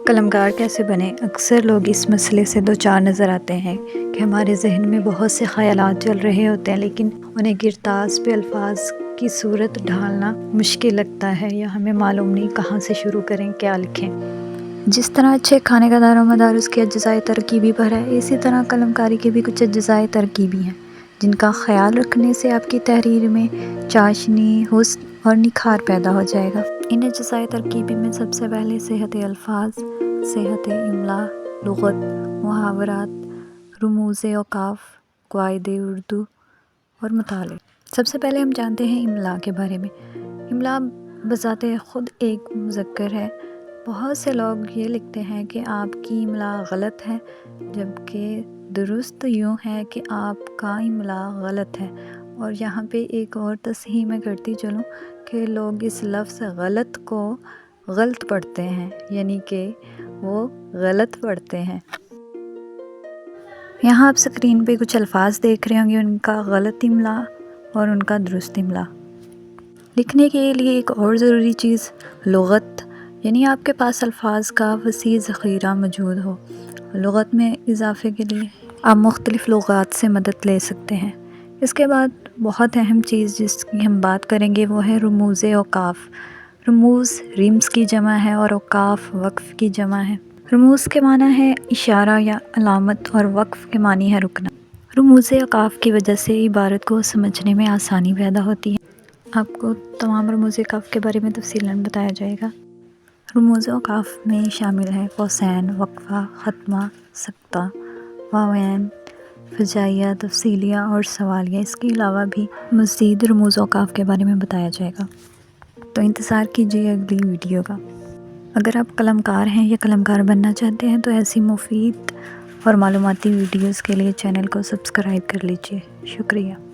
قلمکار کیسے بنیں؟ اکثر لوگ اس مسئلے سے دوچار نظر آتے ہیں کہ ہمارے ذہن میں بہت سے خیالات چل رہے ہوتے ہیں، لیکن انہیں کرتاس پہ الفاظ کی صورت ڈھالنا مشکل لگتا ہے، یا ہمیں معلوم نہیں کہاں سے شروع کریں، کیا لکھیں۔ جس طرح اچھے کھانے کا دار و مدار اس کے اجزائے ترکیبی پر ہے، اسی طرح قلمکاری کے بھی کچھ اجزائے ترکیبی ہیں جن کا خیال رکھنے سے آپ کی تحریر میں چاشنی، حسن اور نکھار پیدا ہو جائے گا۔ ان اجزائے ترکیبی میں سب سے پہلے صحت الفاظ، صحت املا، لغت، محاورات، رموز اوقاف، قواعد اردو اور مطالعے۔ سب سے پہلے ہم جانتے ہیں املا کے بارے میں۔ املا بذات خود ایک مذکر ہے۔ بہت سے لوگ یہ لکھتے ہیں کہ آپ کی املا غلط ہے، جبکہ درست یوں ہے کہ آپ کا املا غلط ہے۔ اور یہاں پہ ایک اور تصحیح میں کرتی چلوں کہ لوگ اس لفظ غلط کو غلط پڑھتے ہیں، یعنی کہ وہ غلط پڑھتے ہیں۔ یہاں آپ سکرین پہ کچھ الفاظ دیکھ رہے ہوں گے، ان کا غلط املا اور ان کا درست املا۔ لکھنے کے لیے ایک اور ضروری چیز لغت، یعنی آپ کے پاس الفاظ کا وسیع ذخیرہ موجود ہو۔ لغت میں اضافے کے لیے آپ مختلف لغات سے مدد لے سکتے ہیں۔ اس کے بعد بہت اہم چیز جس کی ہم بات کریں گے وہ ہے رموز اوقاف۔ رموز ریمز کی جمع ہے اور اوقاف وقف کی جمع ہے۔ رموز کے معنی ہے اشارہ یا علامت، اور وقف کے معنی ہے رکنا۔ رموز اوقاف کی وجہ سے عبارت کو سمجھنے میں آسانی پیدا ہوتی ہے۔ آپ کو تمام رموز اوقاف کے بارے میں تفصیلاً بتایا جائے گا۔ رموز اوقاف میں شامل ہیں قوسین، وقفہ، ختمہ، سکتہ، واوین، فجائیہ، تفصیلیہ اور سوالیہ۔ اس کے علاوہ بھی مزید رموز اوقاف کے بارے میں بتایا جائے گا۔ تو انتظار کیجیے اگلی ویڈیو کا۔ اگر آپ قلمکار ہیں یا قلمکار بننا چاہتے ہیں تو ایسی مفید اور معلوماتی ویڈیوز کے لیے چینل کو سبسکرائب کر لیجیے۔ شکریہ۔